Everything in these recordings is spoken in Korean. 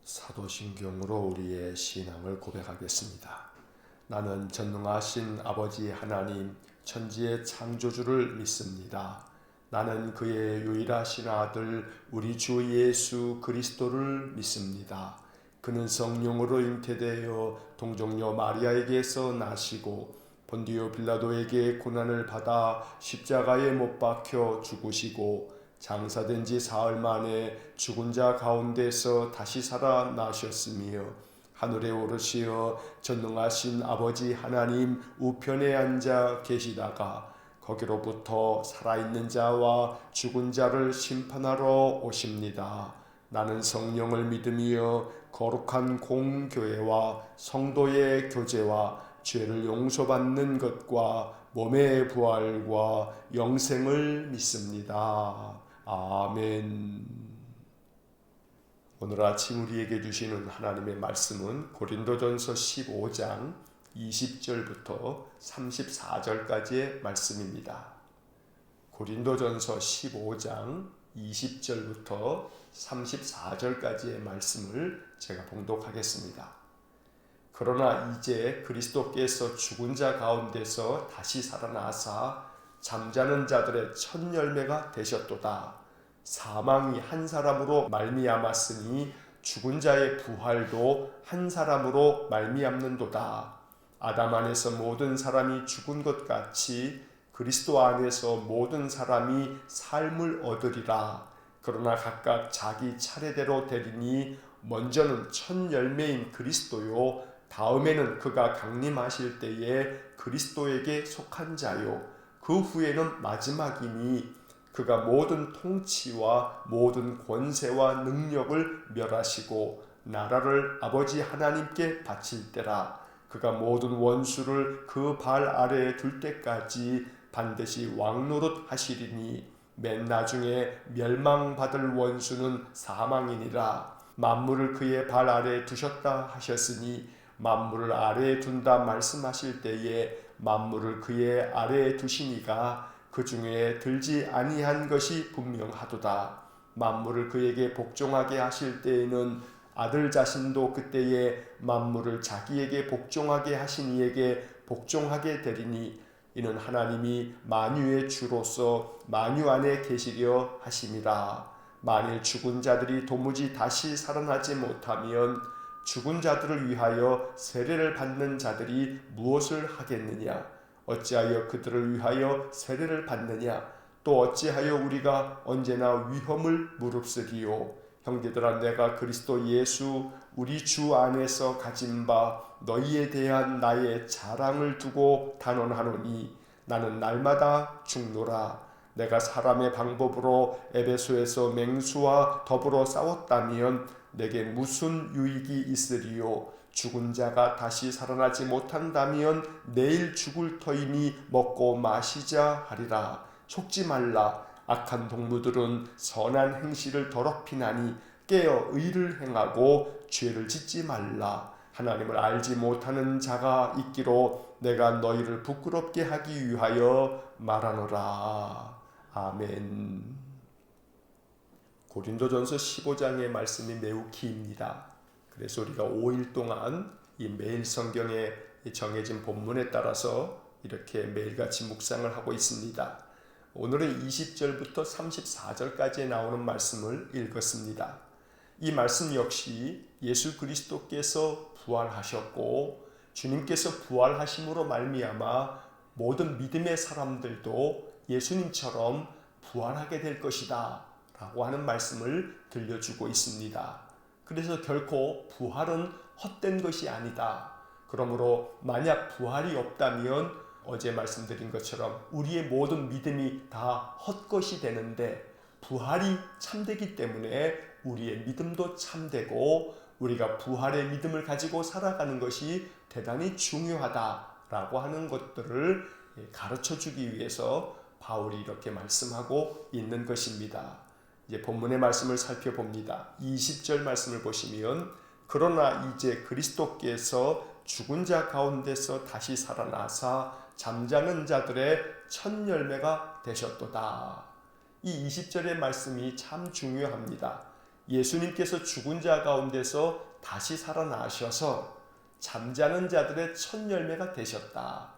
사도신경으로 우리의 신앙을 고백하겠습니다. 나는 전능하신 아버지 하나님 천지의 창조주를 믿습니다. 나는 그의 유일하신 아들 우리 주 예수 그리스도를 믿습니다. 그는 성령으로 잉태되어 동정녀 마리아에게서 나시고 본디오 빌라도에게 고난을 받아 십자가에 못 박혀 죽으시고 장사된 지 사흘 만에 죽은 자 가운데서 다시 살아나셨으며 하늘에 오르시어 전능하신 아버지 하나님 우편에 앉아 계시다가 거기로부터 살아있는 자와 죽은 자를 심판하러 오십니다. 나는 성령을 믿으며 거룩한 공교회와 성도의 교제와 죄를 용서받는 것과 몸의 부활과 영생을 믿습니다. 아멘. 오늘 아침 우리에게 주시는 하나님의 말씀은 고린도전서 15장 20절부터 34절까지의 말씀입니다. 고린도전서 15장 20절부터 34절까지의 말씀을 제가 봉독하겠습니다. 그러나 이제 그리스도께서 죽은 자 가운데서 다시 살아나사 잠자는 자들의 첫 열매가 되셨도다. 사망이 한 사람으로 말미암았으니 죽은 자의 부활도 한 사람으로 말미암는도다. 아담 안에서 모든 사람이 죽은 것 같이 그리스도 안에서 모든 사람이 삶을 얻으리라. 그러나 각각 자기 차례대로 되리니 먼저는 첫 열매인 그리스도요, 다음에는 그가 강림하실 때에 그리스도에게 속한 자요, 그 후에는 마지막이니 그가 모든 통치와 모든 권세와 능력을 멸하시고 나라를 아버지 하나님께 바칠 때라. 그가 모든 원수를 그 발 아래에 둘 때까지 반드시 왕노릇 하시리니 맨 나중에 멸망받을 원수는 사망이니라. 만물을 그의 발 아래에 두셨다 하셨으니 만물을 아래에 둔다 말씀하실 때에 만물을 그의 아래에 두시니가 그 중에 들지 아니한 것이 분명하도다. 만물을 그에게 복종하게 하실 때에는 아들 자신도 그때에 만물을 자기에게 복종하게 하신 이에게 복종하게 되리니 이는 하나님이 만유의 주로서 만유 안에 계시려 하심이라. 만일 죽은 자들이 도무지 다시 살아나지 못하면 죽은 자들을 위하여 세례를 받는 자들이 무엇을 하겠느냐? 어찌하여 그들을 위하여 세례를 받느냐? 또 어찌하여 우리가 언제나 위험을 무릅쓰리요? 형제들아, 내가 그리스도 예수 우리 주 안에서 가진 바 너희에 대한 나의 자랑을 두고 단언하노니 나는 날마다 죽노라. 내가 사람의 방법으로 에베소에서 맹수와 더불어 싸웠다면 내게 무슨 유익이 있으리요? 죽은 자가 다시 살아나지 못한다면 내일 죽을 터이니 먹고 마시자 하리라. 속지 말라. 악한 동무들은 선한 행실을 더럽히나니 깨어 의를 행하고 죄를 짓지 말라. 하나님을 알지 못하는 자가 있기로 내가 너희를 부끄럽게 하기 위하여 말하노라. 아멘. 고린도전서 15장의 말씀이 매우 깁니다. 그래서 우리가 5일 동안 이 매일 성경에 정해진 본문에 따라서 이렇게 매일같이 묵상을 하고 있습니다. 오늘은 20절부터 34절까지 나오는 말씀을 읽었습니다. 이 말씀 역시 예수 그리스도께서 부활하셨고 주님께서 부활하심으로 말미암아 모든 믿음의 사람들도 예수님처럼 부활하게 될 것이다 라고 하는 말씀을 들려주고 있습니다. 그래서 결코 부활은 헛된 것이 아니다. 그러므로 만약 부활이 없다면 어제 말씀드린 것처럼 우리의 모든 믿음이 다 헛것이 되는데 부활이 참되기 때문에 우리의 믿음도 참되고 우리가 부활의 믿음을 가지고 살아가는 것이 대단히 중요하다라고 하는 것들을 가르쳐주기 위해서 바울이 이렇게 말씀하고 있는 것입니다. 이제 본문의 말씀을 살펴봅니다. 20절 말씀을 보시면 그러나 이제 그리스도께서 죽은 자 가운데서 다시 살아나사 잠자는 자들의 첫 열매가 되셨도다. 이 20절의 말씀이 참 중요합니다. 예수님께서 죽은 자 가운데서 다시 살아나셔서 잠자는 자들의 첫 열매가 되셨다.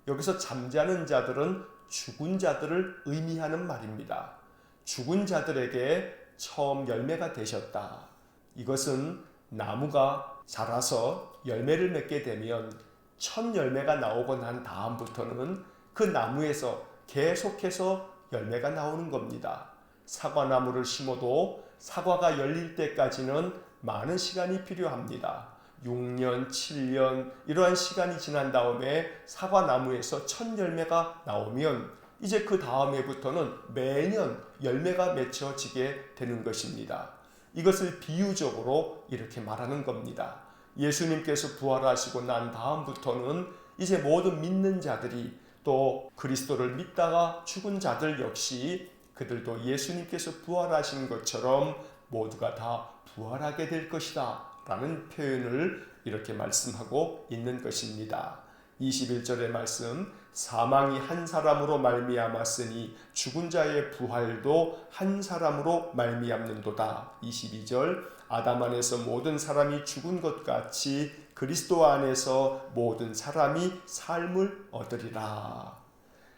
여기서 잠자는 자들은 죽은 자들을 의미하는 말입니다. 죽은 자들에게 처음 열매가 되셨다. 이것은 나무가 자라서 열매를 맺게 되면 첫 열매가 나오고 난 다음부터는 그 나무에서 계속해서 열매가 나오는 겁니다. 사과나무를 심어도 사과가 열릴 때까지는 많은 시간이 필요합니다. 6년, 7년 이러한 시간이 지난 다음에 사과나무에서 첫 열매가 나오면 이제 그 다음 해부터는 매년 열매가 맺혀지게 되는 것입니다. 이것을 비유적으로 이렇게 말하는 겁니다. 예수님께서 부활하시고 난 다음부터는 이제 모든 믿는 자들이 또 그리스도를 믿다가 죽은 자들 역시 그들도 예수님께서 부활하신 것처럼 모두가 다 부활하게 될 것이다 라는 표현을 이렇게 말씀하고 있는 것입니다. 21절의 말씀, 사망이 한 사람으로 말미암았으니 죽은 자의 부활도 한 사람으로 말미암는도다. 22절, 아담 안에서 모든 사람이 죽은 것 같이 그리스도 안에서 모든 사람이 삶을 얻으리라.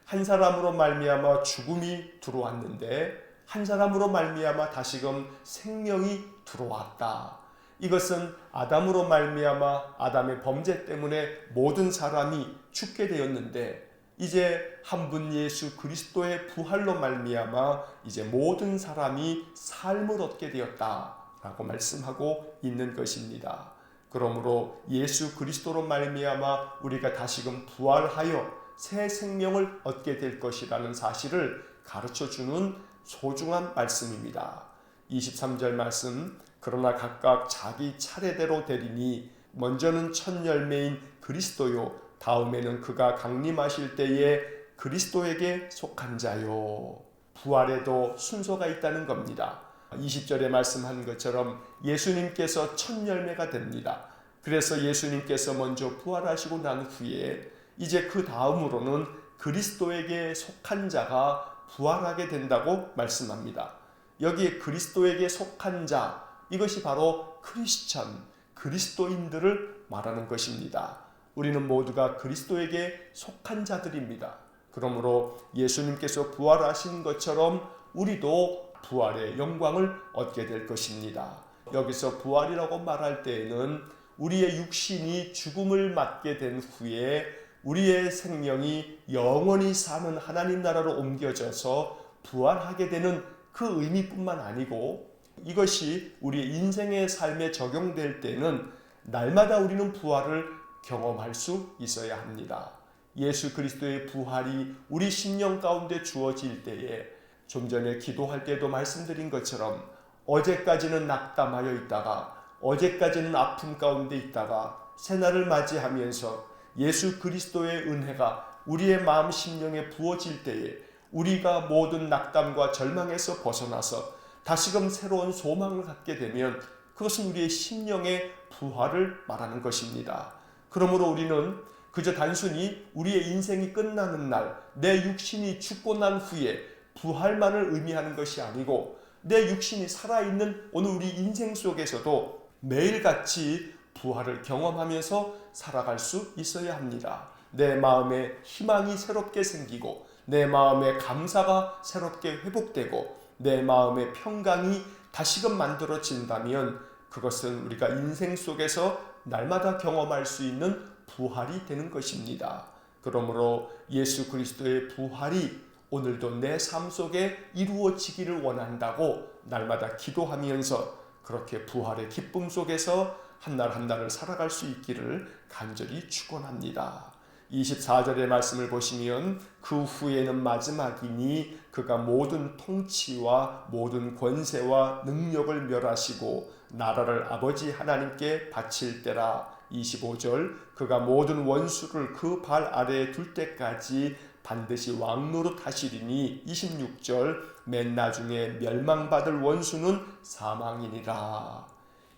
한 사람으로 말미암아 죽음이 들어왔는데 한 사람으로 말미암아 다시금 생명이 들어왔다. 이것은 아담으로 말미암아 아담의 범죄 때문에 모든 사람이 죽게 되었는데 이제 한 분 예수 그리스도의 부활로 말미암아 이제 모든 사람이 삶을 얻게 되었다라고 말씀하고 있는 것입니다. 그러므로 예수 그리스도로 말미암아 우리가 다시금 부활하여 새 생명을 얻게 될 것이라는 사실을 가르쳐주는 소중한 말씀입니다. 23절 말씀, 그러나 각각 자기 차례대로 되리니 먼저는 첫 열매인 그리스도요 다음에는 그가 강림하실 때에 그리스도에게 속한 자요. 부활에도 순서가 있다는 겁니다. 20절에 말씀한 것처럼 예수님께서 첫 열매가 됩니다. 그래서 예수님께서 먼저 부활하시고 난 후에 이제 그 다음으로는 그리스도에게 속한 자가 부활하게 된다고 말씀합니다. 여기에 그리스도에게 속한 자, 이것이 바로 크리스천, 그리스도인들을 말하는 것입니다. 우리는 모두가 그리스도에게 속한 자들입니다. 그러므로 예수님께서 부활하신 것처럼 우리도 부활의 영광을 얻게 될 것입니다. 여기서 부활이라고 말할 때에는 우리의 육신이 죽음을 맞게 된 후에 우리의 생명이 영원히 사는 하나님 나라로 옮겨져서 부활하게 되는 그 의미뿐만 아니고 이것이 우리의 인생의 삶에 적용될 때는 날마다 우리는 부활을 경험할 수 있어야 합니다. 예수 그리스도의 부활이 우리 심령 가운데 주어질 때에 좀 전에 기도할 때도 말씀드린 것처럼 어제까지는 낙담하여 있다가 어제까지는 아픔 가운데 있다가 새날을 맞이하면서 예수 그리스도의 은혜가 우리의 마음 심령에 부어질 때에 우리가 모든 낙담과 절망에서 벗어나서 다시금 새로운 소망을 갖게 되면 그것은 우리의 심령의 부활을 말하는 것입니다. 그러므로 우리는 그저 단순히 우리의 인생이 끝나는 날, 내 육신이 죽고 난 후에 부활만을 의미하는 것이 아니고 내 육신이 살아있는 오늘 우리 인생 속에서도 매일같이 부활을 경험하면서 살아갈 수 있어야 합니다. 내 마음에 희망이 새롭게 생기고 내 마음에 감사가 새롭게 회복되고 내 마음의 평강이 다시금 만들어진다면 그것은 우리가 인생 속에서 날마다 경험할 수 있는 부활이 되는 것입니다. 그러므로 예수 그리스도의 부활이 오늘도 내 삶 속에 이루어지기를 원한다고 날마다 기도하면서 그렇게 부활의 기쁨 속에서 한 날 한 날을 살아갈 수 있기를 간절히 축원합니다. 24절의 말씀을 보시면 그 후에는 마지막이니 그가 모든 통치와 모든 권세와 능력을 멸하시고 나라를 아버지 하나님께 바칠 때라. 25절 그가 모든 원수를 그 발 아래에 둘 때까지 반드시 왕노릇 하시리니. 26절 맨 나중에 멸망받을 원수는 사망이니라.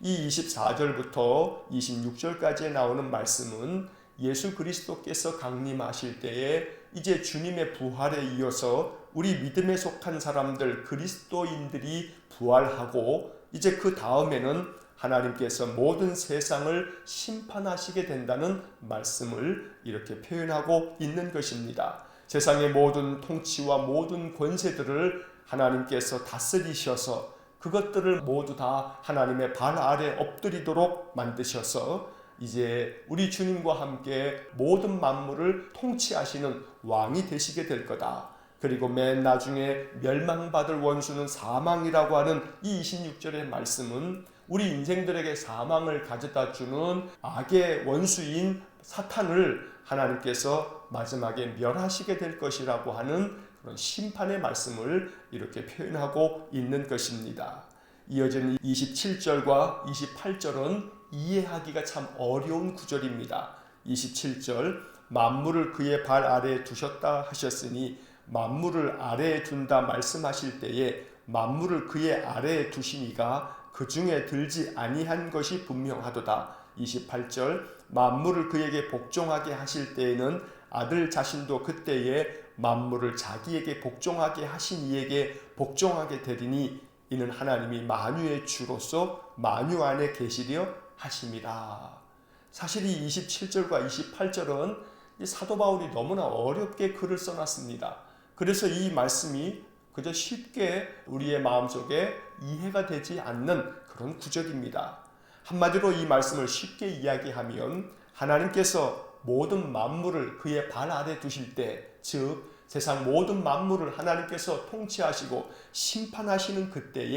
이 24절부터 26절까지에 나오는 말씀은 예수 그리스도께서 강림하실 때에 이제 주님의 부활에 이어서 우리 믿음에 속한 사람들 그리스도인들이 부활하고 이제 그 다음에는 하나님께서 모든 세상을 심판하시게 된다는 말씀을 이렇게 표현하고 있는 것입니다. 세상의 모든 통치와 모든 권세들을 하나님께서 다스리셔서 그것들을 모두 다 하나님의 발 아래 엎드리도록 만드셔서 이제 우리 주님과 함께 모든 만물을 통치하시는 왕이 되시게 될 거다. 그리고 맨 나중에 멸망받을 원수는 사망이라고 하는 이 26절의 말씀은 우리 인생들에게 사망을 가져다 주는 악의 원수인 사탄을 하나님께서 마지막에 멸하시게 될 것이라고 하는 그런 심판의 말씀을 이렇게 표현하고 있는 것입니다. 이어지는 27절과 28절은 이해하기가 참 어려운 구절입니다. 27절 만물을 그의 발 아래에 두셨다 하셨으니 만물을 아래에 둔다 말씀하실 때에 만물을 그의 아래에 두시니가 그 중에 들지 아니한 것이 분명하도다. 28절 만물을 그에게 복종하게 하실 때에는 아들 자신도 그때에 만물을 자기에게 복종하게 하신 이에게 복종하게 되리니 이는 하나님이 만유의 주로서 만유 안에 계시려 하심이라. 사실 이 27절과 28절은 사도 바울이 너무나 어렵게 글을 써놨습니다. 그래서 이 말씀이 그저 쉽게 우리의 마음속에 이해가 되지 않는 그런 구절입니다. 한마디로 이 말씀을 쉽게 이야기하면 하나님께서 모든 만물을 그의 발 아래 두실 때, 즉 세상 모든 만물을 하나님께서 통치하시고 심판하시는 그때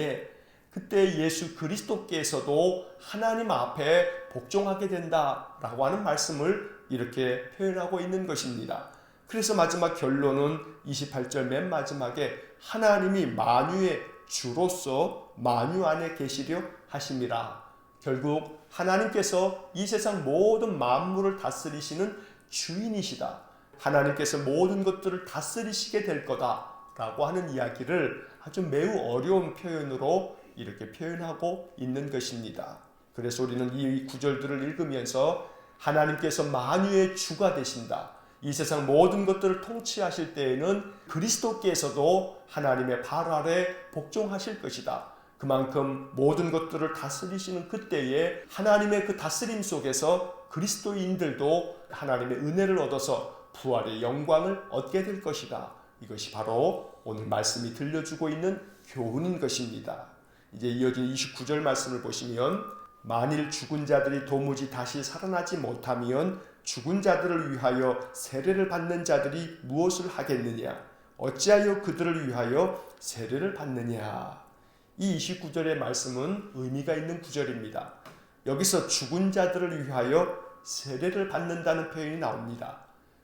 예수 그리스도께서도 하나님 앞에 복종하게 된다라고 하는 말씀을 이렇게 표현하고 있는 것입니다. 그래서 마지막 결론은 28절 맨 마지막에 하나님이 만유의 주로서 만유 안에 계시려 하심이라. 결국 하나님께서 이 세상 모든 만물을 다스리시는 주인이시다. 하나님께서 모든 것들을 다스리시게 될 거다라고 하는 이야기를 아주 매우 어려운 표현으로 이렇게 표현하고 있는 것입니다. 그래서 우리는 이 구절들을 읽으면서 하나님께서 만유의 주가 되신다. 이 세상 모든 것들을 통치하실 때에는 그리스도께서도 하나님의 발 아래 복종하실 것이다. 그만큼 모든 것들을 다스리시는 그때에 하나님의 그 다스림 속에서 그리스도인들도 하나님의 은혜를 얻어서 부활의 영광을 얻게 될 것이다. 이것이 바로 오늘 말씀이 들려주고 있는 교훈인 것입니다. 이제 이어진 29절 말씀을 보시면 만일 죽은 자들이 도무지 다시 살아나지 못하면 죽은 자들을 위하여 세례를 받는 자들이 무엇을 하겠느냐? 어찌하여 그들을 위하여 세례를 받느냐? 이 29절의 말씀은 의미가 있는 구절입니다. 여기서 죽은 자들을 위하여 세례를 받는다는 표현이 나옵니다.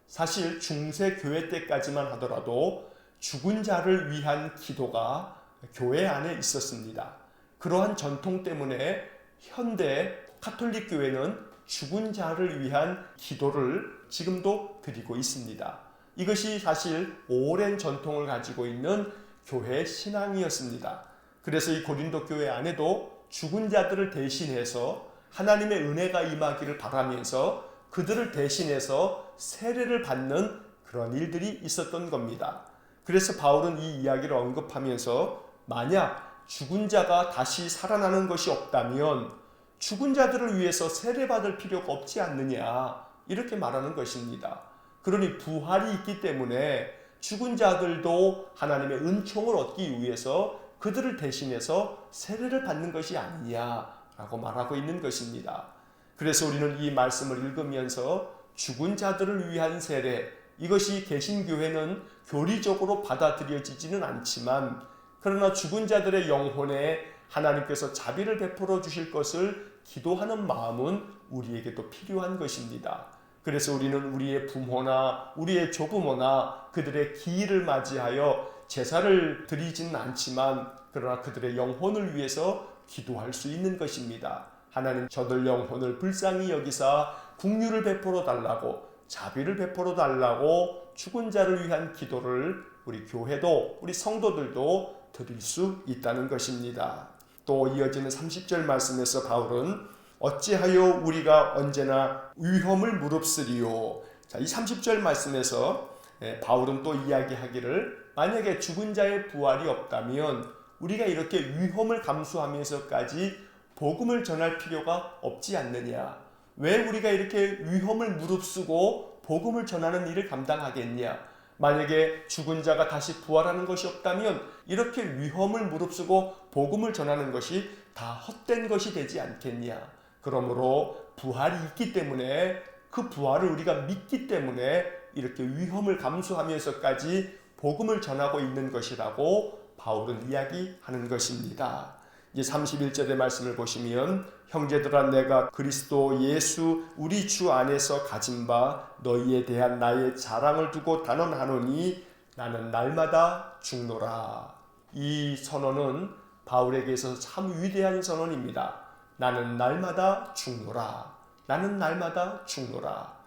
사실 중세 교회 때까지만 하더라도 죽은 자를 위한 기도가 교회 안에 있었습니다. 그러한 전통 때문에 현대 카톨릭 교회는 죽은 자를 위한 기도를 지금도 드리고 있습니다. 이것이 사실 오랜 전통을 가지고 있는 교회 신앙이었습니다. 그래서 이 고린도 교회 안에도 죽은 자들을 대신해서 하나님의 은혜가 임하기를 바라면서 그들을 대신해서 세례를 받는 그런 일들이 있었던 겁니다. 그래서 바울은 이 이야기를 언급하면서 만약 죽은 자가 다시 살아나는 것이 없다면 죽은 자들을 위해서 세례받을 필요가 없지 않느냐 이렇게 말하는 것입니다. 그러니 부활이 있기 때문에 죽은 자들도 하나님의 은총을 얻기 위해서 그들을 대신해서 세례를 받는 것이 아니냐라고 말하고 있는 것입니다. 그래서 우리는 이 말씀을 읽으면서 죽은 자들을 위한 세례, 이것이 개신교회는 교리적으로 받아들여지지는 않지만 그러나 죽은 자들의 영혼에 하나님께서 자비를 베풀어 주실 것을 기도하는 마음은 우리에게도 필요한 것입니다. 그래서 우리는 우리의 부모나 우리의 조부모나 그들의 기일을 맞이하여 제사를 드리지는 않지만 그러나 그들의 영혼을 위해서 기도할 수 있는 것입니다. 하나님 저들 영혼을 불쌍히 여기사 긍휼을 베풀어 달라고 자비를 베풀어 달라고 죽은 자를 위한 기도를 우리 교회도 우리 성도들도 드릴 수 있다는 것입니다. 또 이어지는 30절 말씀에서 바울은 어찌하여 우리가 언제나 위험을 무릅쓰리요. 자, 이 30절 말씀에서 바울은 또 이야기하기를 만약에 죽은 자의 부활이 없다면 우리가 이렇게 위험을 감수하면서까지 복음을 전할 필요가 없지 않느냐? 왜 우리가 이렇게 위험을 무릅쓰고 복음을 전하는 일을 감당하겠냐? 만약에 죽은 자가 다시 부활하는 것이 없다면 이렇게 위험을 무릅쓰고 복음을 전하는 것이 다 헛된 것이 되지 않겠냐? 그러므로 부활이 있기 때문에 그 부활을 우리가 믿기 때문에 이렇게 위험을 감수하면서까지 복음을 전하고 있는 것이라고 바울은 이야기하는 것입니다. 이제 31절의 말씀을 보시면 형제들아 내가 그리스도 예수 우리 주 안에서 가진 바 너희에 대한 나의 자랑을 두고 단언하노니 나는 날마다 죽노라. 이 선언은 바울에게 있어서 참 위대한 선언입니다. 나는 날마다 죽노라. 나는 날마다 죽노라.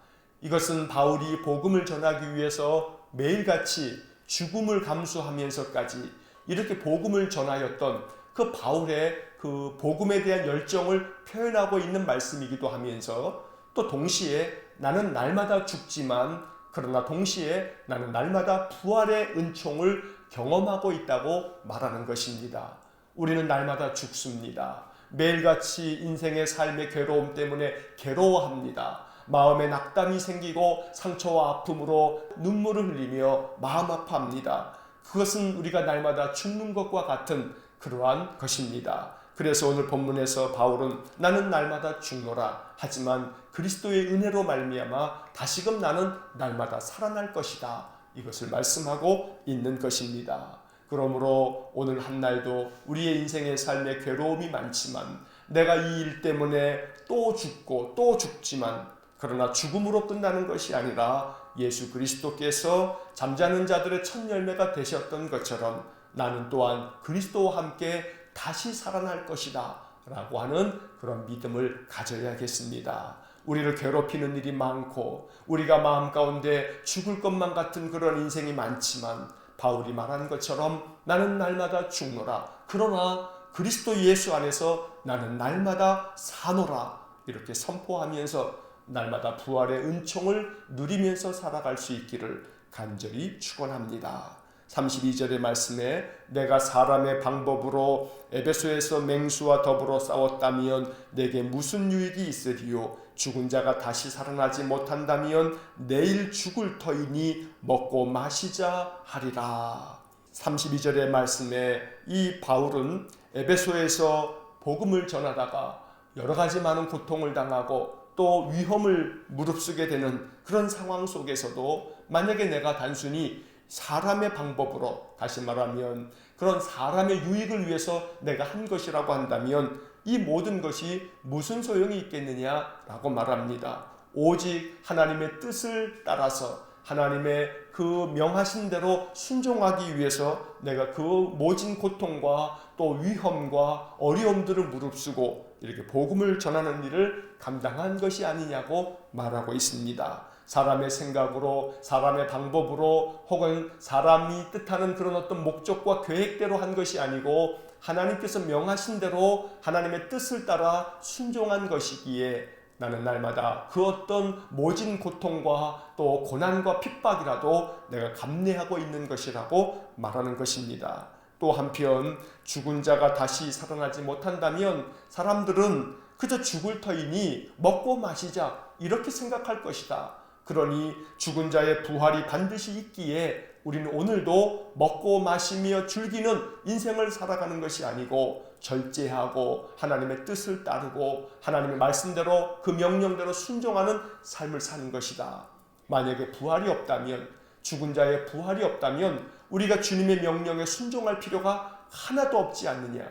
이것은 바울이 복음을 전하기 위해서 매일같이 죽음을 감수하면서까지 이렇게 복음을 전하였던 그 바울의 그 복음에 대한 열정을 표현하고 있는 말씀이기도 하면서 또 동시에 나는 날마다 죽지만 그러나 동시에 나는 날마다 부활의 은총을 경험하고 있다고 말하는 것입니다. 우리는 날마다 죽습니다. 매일같이 인생의 삶의 괴로움 때문에 괴로워합니다. 마음에 낙담이 생기고 상처와 아픔으로 눈물을 흘리며 마음 아파합니다. 그것은 우리가 날마다 죽는 것과 같은 그러한 것입니다. 그래서 오늘 본문에서 바울은 나는 날마다 죽노라 하지만 그리스도의 은혜로 말미암아 다시금 나는 날마다 살아날 것이다. 이것을 말씀하고 있는 것입니다. 그러므로 오늘 한 날도 우리의 인생의 삶에 괴로움이 많지만 내가 이 일 때문에 또 죽고 또 죽지만 그러나 죽음으로 끝나는 것이 아니라 예수 그리스도께서 잠자는 자들의 첫 열매가 되셨던 것처럼 나는 또한 그리스도와 함께 다시 살아날 것이다 라고 하는 그런 믿음을 가져야겠습니다. 우리를 괴롭히는 일이 많고 우리가 마음 가운데 죽을 것만 같은 그런 인생이 많지만 바울이 말한 것처럼 나는 날마다 죽노라. 그러나 그리스도 예수 안에서 나는 날마다 사노라. 이렇게 선포하면서 날마다 부활의 은총을 누리면서 살아갈 수 있기를 간절히 축원합니다. 32절의 말씀에 내가 사람의 방법으로 에베소에서 맹수와 더불어 싸웠다면 내게 무슨 유익이 있으리요? 죽은 자가 다시 살아나지 못한다면 내일 죽을 터이니 먹고 마시자 하리라. 32절의 말씀에 이 바울은 에베소에서 복음을 전하다가 여러 가지 많은 고통을 당하고 또 위험을 무릅쓰게 되는 그런 상황 속에서도 만약에 내가 단순히 사람의 방법으로 다시 말하면 그런 사람의 유익을 위해서 내가 한 것이라고 한다면 이 모든 것이 무슨 소용이 있겠느냐라고 말합니다. 오직 하나님의 뜻을 따라서 하나님의 그 명하신 대로 순종하기 위해서 내가 그 모진 고통과 또 위험과 어려움들을 무릅쓰고 이렇게 복음을 전하는 일을 감당한 것이 아니냐고 말하고 있습니다. 사람의 생각으로 사람의 방법으로 혹은 사람이 뜻하는 그런 어떤 목적과 계획대로 한 것이 아니고 하나님께서 명하신 대로 하나님의 뜻을 따라 순종한 것이기에 나는 날마다 그 어떤 모진 고통과 또 고난과 핍박이라도 내가 감내하고 있는 것이라고 말하는 것입니다. 또 한편 죽은 자가 다시 살아나지 못한다면 사람들은 그저 죽을 터이니 먹고 마시자 이렇게 생각할 것이다. 그러니 죽은 자의 부활이 반드시 있기에 우리는 오늘도 먹고 마시며 즐기는 인생을 살아가는 것이 아니고 절제하고 하나님의 뜻을 따르고 하나님의 말씀대로 그 명령대로 순종하는 삶을 사는 것이다. 만약에 부활이 없다면 죽은 자의 부활이 없다면 우리가 주님의 명령에 순종할 필요가 하나도 없지 않느냐.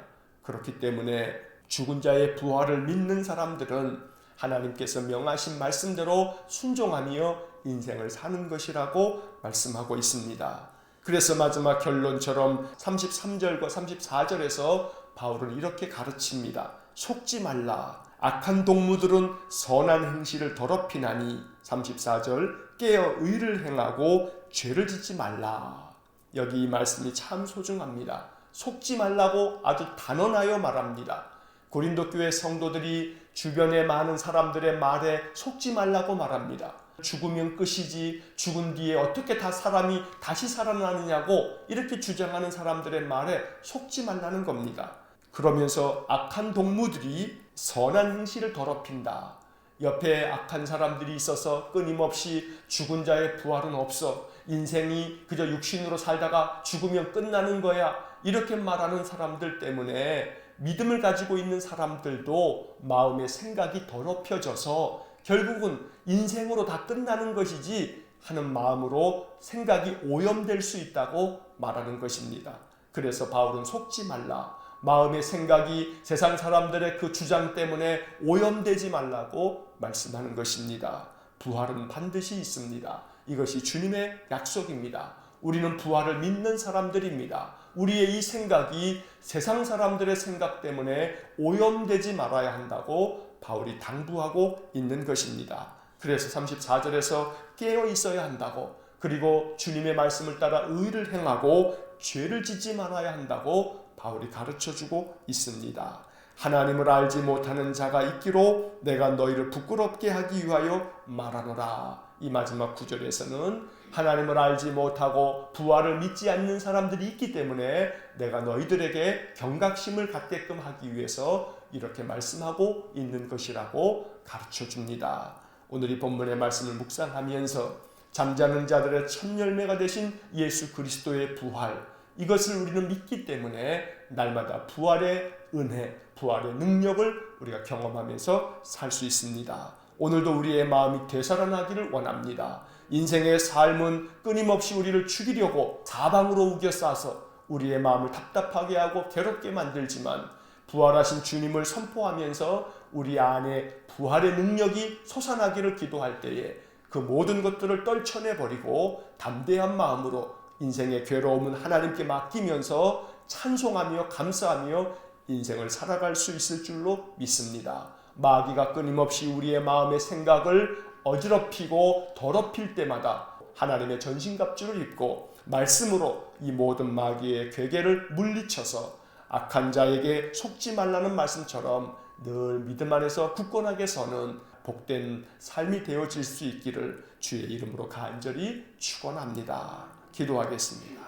그렇기 때문에 죽은 자의 부활을 믿는 사람들은 하나님께서 명하신 말씀대로 순종하며 인생을 사는 것이라고 말씀하고 있습니다. 그래서 마지막 결론처럼 33절과 34절에서 바울은 이렇게 가르칩니다. 속지 말라. 악한 동무들은 선한 행실을 더럽히나니 34절 깨어 의를 행하고 죄를 짓지 말라. 여기 이 말씀이 참 소중합니다. 속지 말라고 아주 단언하여 말합니다. 고린도 교회 성도들이 주변의 많은 사람들의 말에 속지 말라고 말합니다. 죽으면 끝이지, 죽은 뒤에 어떻게 다 사람이 다시 살아나느냐고 이렇게 주장하는 사람들의 말에 속지 말라는 겁니다. 그러면서 악한 동무들이 선한 행실을 더럽힌다. 옆에 악한 사람들이 있어서 끊임없이 죽은 자의 부활은 없어, 인생이 그저 육신으로 살다가 죽으면 끝나는 거야, 이렇게 말하는 사람들 때문에 믿음을 가지고 있는 사람들도 마음의 생각이 더럽혀져서 결국은 인생으로 다 끝나는 것이지 하는 마음으로 생각이 오염될 수 있다고 말하는 것입니다. 그래서 바울은 속지 말라, 마음의 생각이 세상 사람들의 그 주장 때문에 오염되지 말라고 말씀하는 것입니다. 부활은 반드시 있습니다. 이것이 주님의 약속입니다. 우리는 부활을 믿는 사람들입니다. 우리의 이 생각이 세상 사람들의 생각 때문에 오염되지 말아야 한다고 바울이 당부하고 있는 것입니다. 그래서 34절에서 깨어 있어야 한다고, 그리고 주님의 말씀을 따라 의를 행하고 죄를 짓지 말아야 한다고 바울이 가르쳐주고 있습니다. 하나님을 알지 못하는 자가 있기로 내가 너희를 부끄럽게 하기 위하여 말하노라. 이 마지막 구절에서는 하나님을 알지 못하고 부활을 믿지 않는 사람들이 있기 때문에 내가 너희들에게 경각심을 갖게끔 하기 위해서 이렇게 말씀하고 있는 것이라고 가르쳐줍니다. 오늘 이 본문의 말씀을 묵상하면서 잠자는 자들의 첫 열매가 되신 예수 그리스도의 부활, 이것을 우리는 믿기 때문에 날마다 부활의 은혜, 부활의 능력을 우리가 경험하면서 살 수 있습니다. 오늘도 우리의 마음이 되살아나기를 원합니다. 인생의 삶은 끊임없이 우리를 죽이려고 사방으로 우겨싸서 우리의 마음을 답답하게 하고 괴롭게 만들지만, 부활하신 주님을 선포하면서 우리 안에 부활의 능력이 솟아나기를 기도할 때에 그 모든 것들을 떨쳐내버리고 담대한 마음으로 인생의 괴로움은 하나님께 맡기면서 찬송하며 감사하며 인생을 살아갈 수 있을 줄로 믿습니다. 마귀가 끊임없이 우리의 마음의 생각을 어지럽히고 더럽힐 때마다 하나님의 전신갑주를 입고 말씀으로 이 모든 마귀의 괴계를 물리쳐서 악한 자에게 속지 말라는 말씀처럼 늘 믿음 안에서 굳건하게 서는 복된 삶이 되어질 수 있기를 주의 이름으로 간절히 축원합니다. 기도하겠습니다.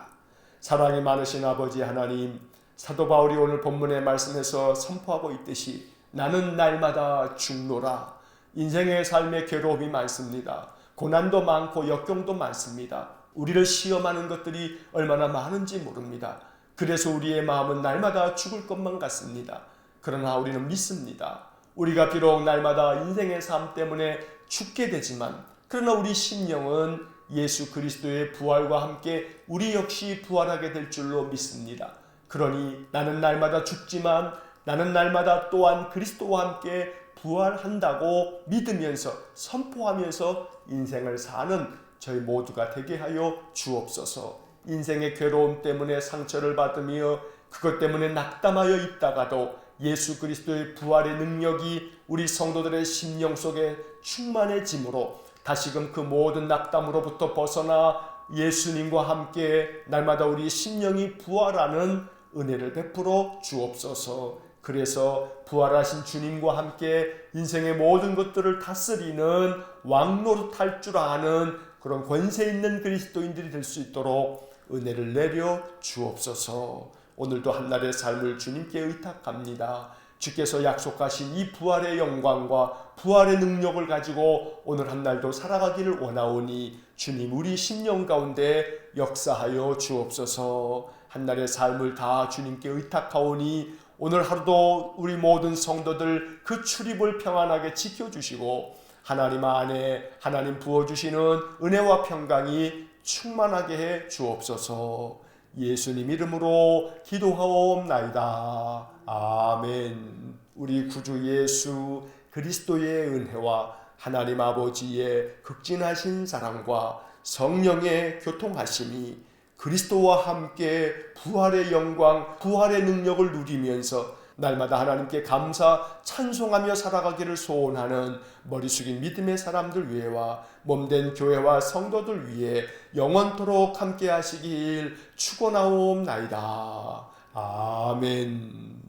사랑이 많으신 아버지 하나님, 사도 바울이 오늘 본문의 말씀에서 선포하고 있듯이 나는 날마다 죽노라. 인생의 삶에 괴로움이 많습니다. 고난도 많고 역경도 많습니다. 우리를 시험하는 것들이 얼마나 많은지 모릅니다. 그래서 우리의 마음은 날마다 죽을 것만 같습니다. 그러나 우리는 믿습니다. 우리가 비록 날마다 인생의 삶 때문에 죽게 되지만, 그러나 우리 심령은 예수 그리스도의 부활과 함께 우리 역시 부활하게 될 줄로 믿습니다. 그러니 나는 날마다 죽지만 나는 날마다 또한 그리스도와 함께 부활한다고 믿으면서 선포하면서 인생을 사는 저희 모두가 되게 하여 주옵소서. 인생의 괴로움 때문에 상처를 받으며 그것 때문에 낙담하여 있다가도 예수 그리스도의 부활의 능력이 우리 성도들의 심령 속에 충만해짐으로 다시금 그 모든 낙담으로부터 벗어나 예수님과 함께 날마다 우리 심령이 부활하는 은혜를 베풀어 주옵소서. 그래서 부활하신 주님과 함께 인생의 모든 것들을 다스리는 왕노릇할 줄 아는 그런 권세 있는 그리스도인들이 될 수 있도록 은혜를 내려 주옵소서. 오늘도 한날의 삶을 주님께 의탁합니다. 주께서 약속하신 이 부활의 영광과 부활의 능력을 가지고 오늘 한날도 살아가기를 원하오니 주님 우리 심령 가운데 역사하여 주옵소서. 한날의 삶을 다 주님께 의탁하오니 오늘 하루도 우리 모든 성도들 그 출입을 평안하게 지켜주시고 하나님 안에 하나님 부어주시는 은혜와 평강이 충만하게 해 주옵소서. 예수님 이름으로 기도하옵나이다. 아멘. 우리 구주 예수 그리스도의 은혜와 하나님 아버지의 극진하신 사랑과 성령의 교통하심이 그리스도와 함께 부활의 영광, 부활의 능력을 누리면서 날마다 하나님께 감사, 찬송하며 살아가기를 소원하는 머리 숙인 믿음의 사람들 위에와 몸된 교회와 성도들 위에 영원토록 함께 하시길 축원하옵나이다. 아멘.